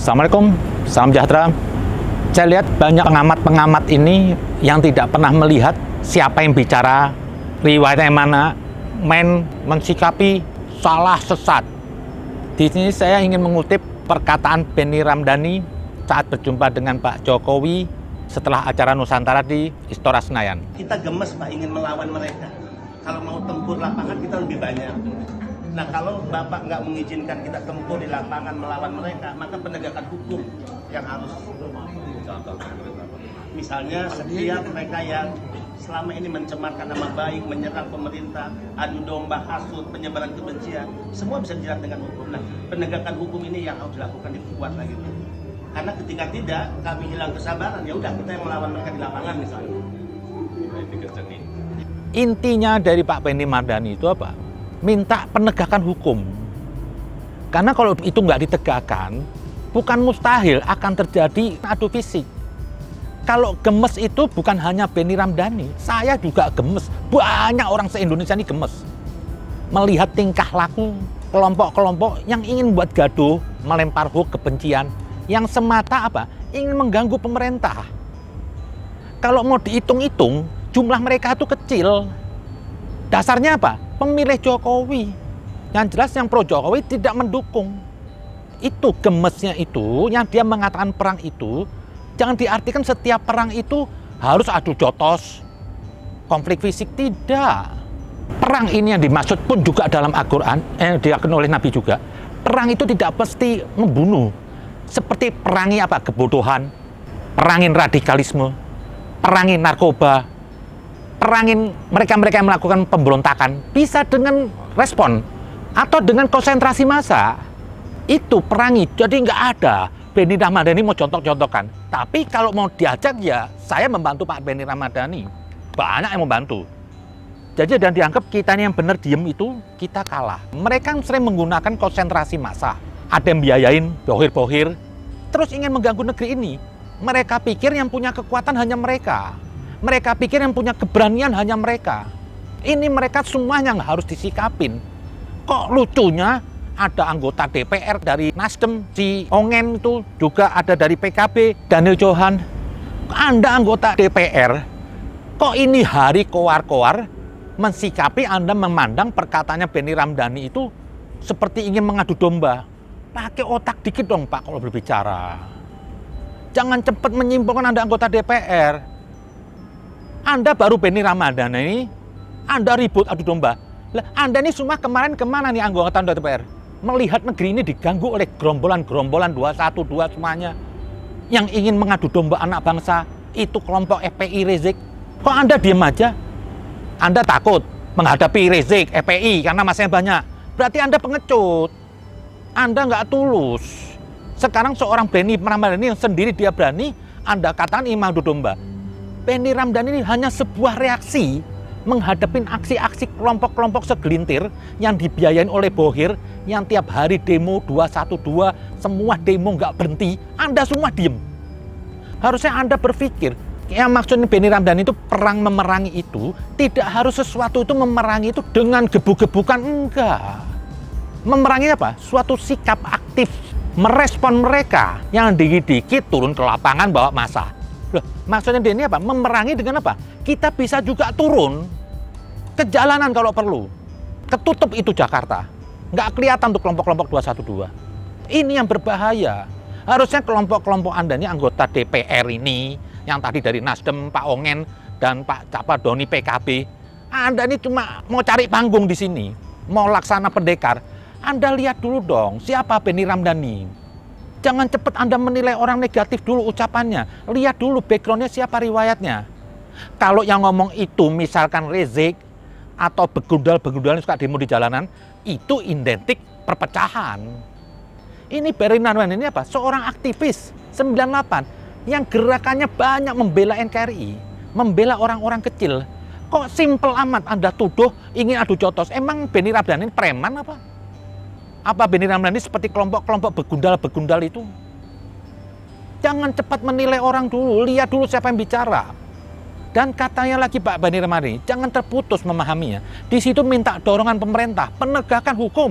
Assalamualaikum, salam sejahtera. Saya lihat banyak pengamat-pengamat ini yang tidak pernah melihat siapa yang bicara, riwayatnya mana, main mensikapi salah sesat. Di sini saya ingin mengutip perkataan Benny Ramdhani saat berjumpa dengan Pak Jokowi setelah acara Nusantara di Istora Senayan. Kita gemes Pak ingin melawan mereka. Kalau mau tempur lapangan kita lebih banyak. Nah kalau Bapak nggak mengizinkan kita tempur di lapangan melawan mereka, maka penegakan hukum yang harus contoh. Misalnya setiap mereka yang selama ini mencemarkan nama baik, menyerang pemerintah, adu domba, hasut, penyebaran kebencian, semua bisa dijerat dengan hukum. Nah penegakan hukum ini yang harus dilakukan, diperkuat lagi. Karena ketika tidak, kami hilang kesabaran, ya udah kita yang melawan mereka di lapangan misalnya. Intinya dari Pak Benny Ramdhani itu apa? Minta penegakan hukum. Karena kalau itu nggak ditegakkan, bukan mustahil akan terjadi adu fisik. Kalau gemes itu bukan hanya Benny Ramdhani, saya juga gemes. Banyak orang se-Indonesia ini gemes. Melihat tingkah laku kelompok-kelompok yang ingin buat gaduh, melempar hoax kebencian, yang semata apa? Ingin mengganggu pemerintah. Kalau mau dihitung-hitung, jumlah mereka itu kecil. Dasarnya apa? Pemilih Jokowi. Yang jelas yang pro Jokowi tidak mendukung. Itu gemesnya itu, yang dia mengatakan perang itu, jangan diartikan setiap perang itu harus adu jotos, konflik fisik, tidak. Perang ini yang dimaksud pun juga dalam Al-Quran, diakui oleh Nabi juga. Perang itu tidak pasti membunuh. Seperti perangi apa? Kebodohan, perangin radikalisme, perangin narkoba, perangin mereka-mereka yang melakukan pemberontakan, bisa dengan respon atau dengan konsentrasi massa. Itu perangi, jadi nggak ada Benny Ramdhani mau contoh-contohkan. Tapi kalau mau diajak ya saya membantu Pak Benny Ramdhani, banyak yang membantu. Jadi dan dianggap kita ini yang benar diem itu kita kalah. Mereka sering menggunakan konsentrasi massa, ada yang biayain bohir-bohir, terus ingin mengganggu negeri ini. Mereka pikir yang punya kekuatan hanya mereka. Mereka pikir yang punya keberanian hanya mereka. Ini mereka semuanya yang harus disikapin. Kok lucunya ada anggota DPR dari Nasdem, si Ongen itu juga ada dari PKB, Daniel Johan. Anda anggota DPR, kok ini hari koar-koar mensikapi Anda memandang perkataannya Benny Ramdhani itu seperti ingin mengadu domba. Pakai otak dikit dong Pak kalau berbicara. Jangan cepat menyimpulkan Anda anggota DPR. Anda baru Benny Ramdhani ini, Anda ribut adu domba. Lah, Anda ini semua kemarin kemana nih anggota DPR? Melihat negeri ini diganggu oleh gerombolan-gerombolan 212 semuanya. Yang ingin mengadu domba anak bangsa, itu kelompok FPI Rizik. Kok Anda diam aja? Anda takut menghadapi Rizik, FPI karena masanya banyak. Berarti Anda pengecut. Anda nggak tulus. Sekarang seorang Benny Ramdhani yang sendiri dia berani, Anda katakan ini mengadu domba. Benny Ramdhani ini hanya sebuah reaksi menghadapi aksi-aksi kelompok-kelompok segelintir yang dibiayain oleh bohir, yang tiap hari demo 212, semua demo nggak berhenti, Anda semua diem. Harusnya Anda berpikir, yang maksudnya Benny Ramdhani itu perang memerangi itu, tidak harus sesuatu itu memerangi itu dengan gebuk-gebukan, enggak. Memerangi apa? Suatu sikap aktif, merespon mereka yang dikit-dikit turun ke lapangan bawa massa. Loh, maksudnya dia ini apa? Memerangi dengan apa? Kita bisa juga turun ke jalanan kalau perlu. Ketutup itu Jakarta. Nggak kelihatan untuk kelompok-kelompok 212. Ini yang berbahaya. Harusnya kelompok-kelompok Anda ini anggota DPR ini, yang tadi dari Nasdem, Pak Ongen, dan Pak Capadoni PKB. Anda ini cuma mau cari panggung di sini. Mau laksana pendekar. Anda lihat dulu dong, siapa Benny Ramdhani. Jangan cepat Anda menilai orang negatif dulu ucapannya. Lihat dulu backgroundnya siapa riwayatnya. Kalau yang ngomong itu misalkan Rizik atau begundal-begundal yang suka demo di jalanan, itu identik perpecahan. Ini Benny Ramdhani ini apa? Seorang aktivis 98 yang gerakannya banyak membela NKRI, membela orang-orang kecil. Kok simpel amat Anda tuduh ingin adu jotos? Emang Benny Ramdhani preman apa? Apa Benny Ramdhani seperti kelompok-kelompok begundal-begundal itu? Jangan cepat menilai orang dulu, lihat dulu siapa yang bicara. Dan katanya lagi Pak Benny Ramdhani, jangan terputus memahaminya. Di situ minta dorongan pemerintah, penegakan hukum.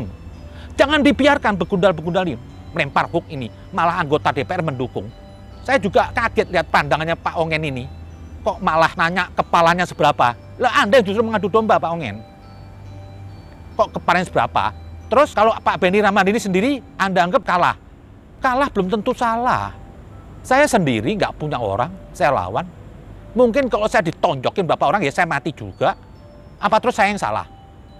Jangan dibiarkan begundal-begundal ini. melempar hoax ini, malah anggota DPR mendukung. Saya juga kaget lihat pandangannya Pak Ongen ini. Kok malah nanya kepalanya seberapa? Lah Anda yang justru mengadu domba Pak Ongen. Kok kepalanya seberapa? Terus kalau Pak Benny Ramadhani sendiri Anda anggap kalah. Kalah belum tentu salah. Saya sendiri nggak punya orang, saya lawan. Mungkin kalau saya ditonjokin berapa orang ya saya mati juga. Apa terus saya yang salah?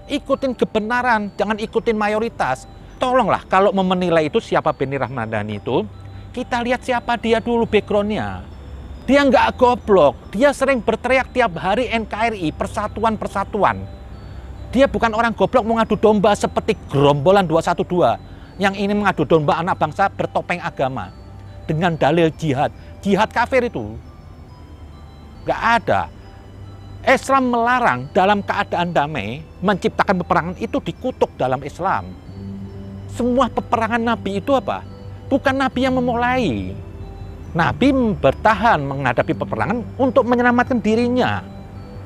Ikutin kebenaran, jangan ikutin mayoritas. Tolonglah kalau mau menilai itu siapa Benny Ramadhani itu, kita lihat siapa dia dulu backgroundnya. Dia nggak goblok, dia sering berteriak tiap hari NKRI, persatuan-persatuan. Dia bukan orang goblok mau ngadu domba seperti gerombolan 212 yang ingin mengadu domba anak bangsa bertopeng agama dengan dalil jihad. Jihad kafir itu. Nggak ada. Islam melarang dalam keadaan damai menciptakan peperangan, itu dikutuk dalam Islam. Semua peperangan Nabi itu apa? Bukan Nabi yang memulai. Nabi bertahan menghadapi peperangan untuk menyelamatkan dirinya.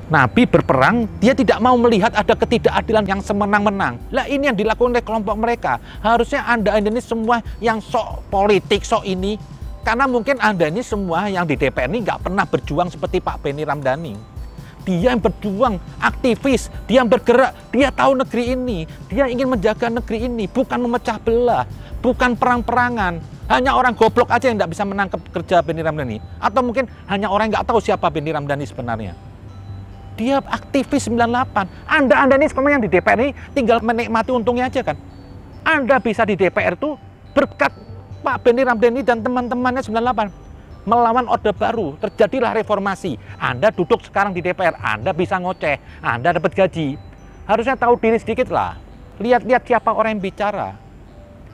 Nabi berperang, dia tidak mau melihat ada ketidakadilan yang semenang-menang. Lah ini yang dilakukan oleh kelompok mereka. Harusnya Anda ini semua yang sok politik, sok ini. Karena mungkin Anda ini semua yang di DPR ini nggak pernah berjuang seperti Pak Benny Ramadhani. Dia yang berjuang, aktivis, dia yang bergerak, dia tahu negeri ini. Dia ingin menjaga negeri ini, bukan memecah belah, bukan perang-perangan. Hanya orang goblok aja yang nggak bisa menangkap kerja Benny Ramadhani. Atau mungkin hanya orang yang nggak tahu siapa Benny Ramadhani sebenarnya. Dia aktivis 98. Anda ini sekarang yang di DPR ini tinggal menikmati untungnya aja kan. Anda bisa di DPR tuh berkat Pak Benny Ramadhani dan teman-temannya 98. Melawan Orde Baru, terjadilah reformasi. Anda duduk sekarang di DPR, Anda bisa ngoceh, Anda dapat gaji. Harusnya tahu diri sedikit lah. Lihat-lihat siapa orang yang bicara.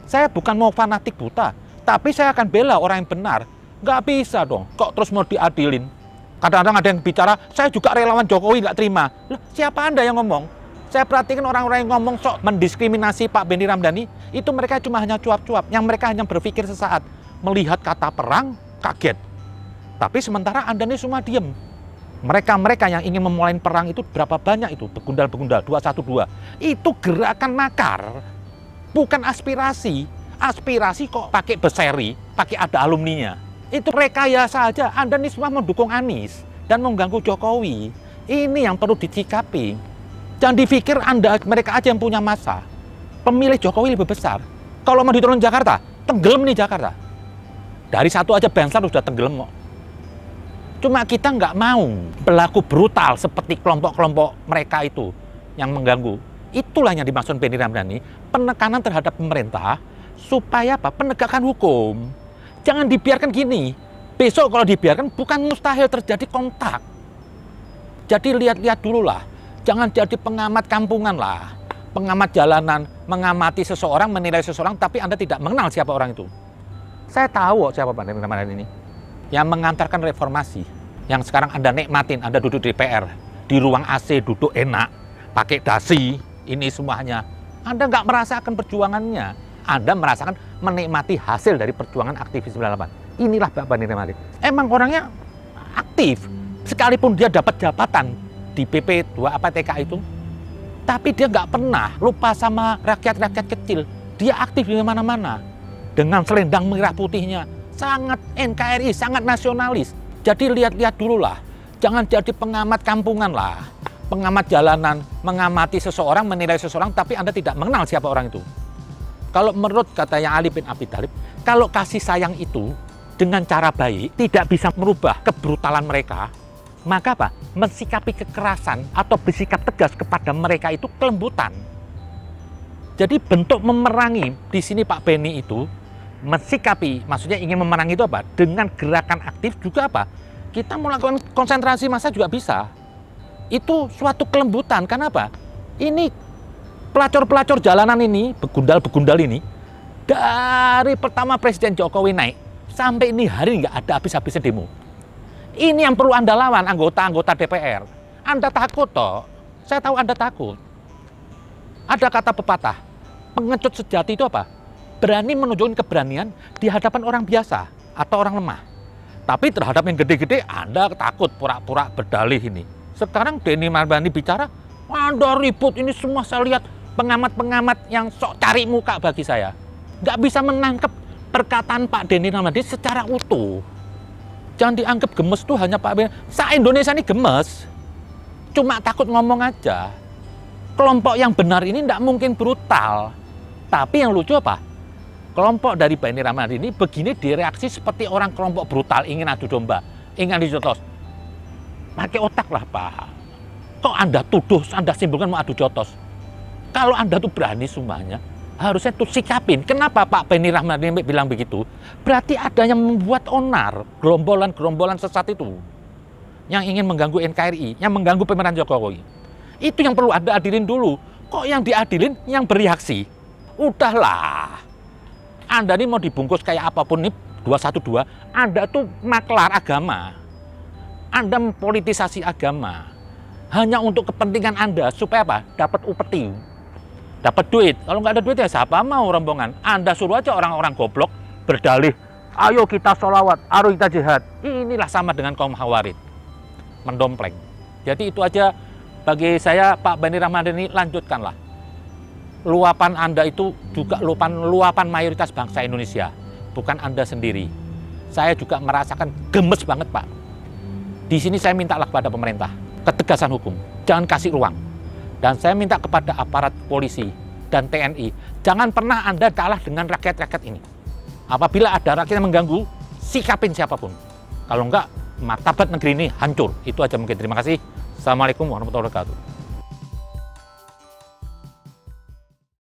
Saya bukan mau fanatik buta, tapi saya akan bela orang yang benar. Nggak bisa dong, kok terus mau diadilin. Kadang-kadang ada yang bicara, saya juga relawan Jokowi nggak terima. Loh, siapa Anda yang ngomong? Saya perhatikan orang-orang yang ngomong sok mendiskriminasi Pak Benny Ramadhani, itu mereka cuma hanya cuap-cuap, yang mereka hanya berpikir sesaat. Melihat kata perang, kaget. Tapi sementara Anda ini semua diem. Mereka-mereka yang ingin memulai perang itu berapa banyak itu? Begundal-begundal, 212. Itu gerakan makar. Bukan aspirasi. Aspirasi kok pakai berseri, pakai ada alumninya. Itu rekayasa saja. Anda ini semua mendukung Anies dan mengganggu Jokowi. Ini yang perlu disikapi. Jangan dipikir Anda, mereka aja yang punya massa. Pemilih Jokowi lebih besar. Kalau mau diturun Jakarta, tenggelam nih Jakarta. Dari satu aja Bansar sudah tenggelam kok. Cuma kita nggak mau berlaku brutal seperti kelompok-kelompok mereka itu yang mengganggu. Itulah yang dimaksud Benny Ramadhani, penekanan terhadap pemerintah supaya apa? Penegakan hukum. Jangan dibiarkan gini. Besok kalau dibiarkan bukan mustahil terjadi kontak. Jadi lihat-lihat dulu lah. Jangan jadi pengamat kampungan lah. Pengamat jalanan, mengamati seseorang, menilai seseorang, tapi Anda tidak mengenal siapa orang itu. Saya tahu siapa Pak Benny Ramadhani ini. Yang mengantarkan reformasi. Yang sekarang Anda nikmatin, Anda duduk di DPR. Di ruang AC duduk enak. Pakai dasi, ini semuanya. Anda nggak merasakan perjuangannya. Anda merasakan menikmati hasil dari perjuangan aktivis 98. Inilah Pak Benny Ramadhani. Emang orangnya aktif. Sekalipun dia dapat jabatan di PP 2 apa TK itu. Tapi dia nggak pernah lupa sama rakyat-rakyat kecil. Dia aktif di mana-mana. Dengan selendang merah putihnya, sangat NKRI, sangat nasionalis. Jadi lihat-lihat dulu lah, jangan jadi pengamat kampungan lah. Pengamat jalanan, mengamati seseorang, menilai seseorang, tapi Anda tidak mengenal siapa orang itu. Kalau menurut katanya Ali bin Abi Thalib, kalau kasih sayang itu dengan cara baik, tidak bisa merubah kebrutalan mereka, maka apa? Mensikapi kekerasan atau bersikap tegas kepada mereka itu kelembutan. Jadi bentuk memerangi di sini Pak Benny itu, mensikapi, maksudnya ingin memerangi itu apa? Dengan gerakan aktif juga apa? Kita melakukan konsentrasi massa juga bisa. Itu suatu kelembutan, karena apa? Ini pelacur-pelacur jalanan ini, begundal-begundal ini, dari pertama Presiden Jokowi naik, sampai ini hari nggak ada habis-habisnya demo. Ini yang perlu Anda lawan, anggota-anggota DPR. Anda takut toh? Saya tahu Anda takut. Ada kata pepatah, pengecut sejati itu apa? Berani menunjukkan keberanian di hadapan orang biasa atau orang lemah. Tapi terhadap yang gede-gede, Anda takut pura-pura berdalih ini. Sekarang Benny Ramadhani bicara, Anda ribut, ini semua saya lihat pengamat-pengamat yang sok cari muka bagi saya. Nggak bisa menangkap perkataan Pak Denny Ramadi secara utuh. Jangan dianggap gemes tuh hanya Pak Benny. Se-Indonesia ini gemes. Cuma takut ngomong aja. Kelompok yang benar ini tidak mungkin brutal. Tapi yang lucu apa? Kelompok dari Benny Ramadi ini begini direaksi seperti orang kelompok brutal ingin adu domba, ingin dijotos. Pakai otak lah Pak. Kok Anda tuduh, Anda simpulkan mau adu jotos? Kalau Anda tuh berani semuanya, harusnya tuh sikapin. Kenapa Pak Benny Ramadi bilang begitu? Berarti ada yang membuat onar, gerombolan-gerombolan sesat itu. Yang ingin mengganggu NKRI, yang mengganggu pemerintahan Jokowi. Itu yang perlu Anda adilin dulu. Kok yang diadilin yang bereaksi? Udahlah. Anda ini mau dibungkus kayak apapun nih, 212, Anda tuh maklar agama. Anda mempolitisasi agama. Hanya untuk kepentingan Anda, supaya apa? Dapat upeti. Dapat duit. Kalau nggak ada duit ya siapa mau rombongan? Anda suruh aja orang-orang goblok berdalih, ayo kita sholawat, ayo kita jihad. Inilah sama dengan kaum Khawarij. Mendompleng. Jadi itu aja bagi saya, Pak Benny Ramadi ini lanjutkanlah. Luapan Anda itu juga luapan mayoritas bangsa Indonesia. Bukan Anda sendiri. Saya juga merasakan gemes banget Pak. Di sini saya mintalah kepada pemerintah, ketegasan hukum. Jangan kasih ruang. Dan saya minta kepada aparat polisi dan TNI, jangan pernah Anda kalah dengan rakyat-rakyat ini. Apabila ada rakyat yang mengganggu, sikapin siapapun. Kalau enggak, martabat negeri ini hancur. Itu aja mungkin. Terima kasih. Assalamualaikum warahmatullahi wabarakatuh.